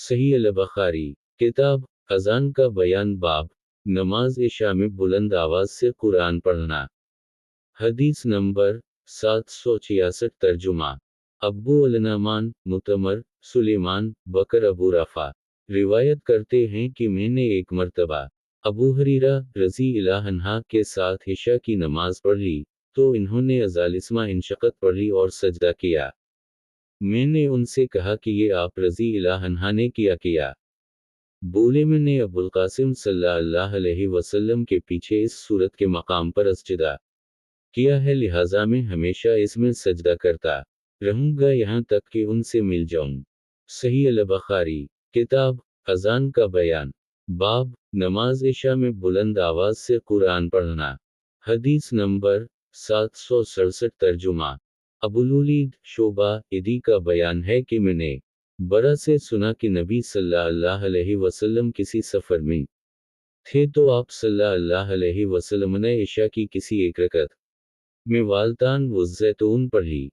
صحیح البخاری کتاب اذان کا بیان باب نماز عشاء میں بلند آواز سے قرآن پڑھنا۔ حدیث نمبر 766 ترجمہ ابو النعمان متمر سلیمان بکر ابو رفع روایت کرتے ہیں کہ میں نے ایک مرتبہ ابو ہریرہ رضی اللہ عنہ کے ساتھ عشاء کی نماز پڑھی تو انہوں نے ازالسمہ انشقت پڑھی اور سجدہ کیا۔ میں نے ان سے کہا کہ یہ آپ رضی اللہ عنہ نے کیا بولے میں نے ابو القاسم صلی اللہ علیہ وسلم کے پیچھے اس صورت کے مقام پر سجدہ کیا ہے، لہٰذا میں ہمیشہ اس میں سجدہ کرتا رہوں گا یہاں تک کہ ان سے مل جاؤں۔ صحیح البخاری کتاب اذان کا بیان باب نماز عشاء میں بلند آواز سے قرآن پڑھنا۔ حدیث نمبر 767 ترجمہ ابو الولید شعبہ ادی کا بیان ہے کہ میں نے برا سے سنا کہ نبی صلی اللہ علیہ وسلم کسی سفر میں تھے تو آپ صلی اللہ علیہ وسلم نے عشاء کی کسی ایک رکعت میں والتان والزیتون پڑھی۔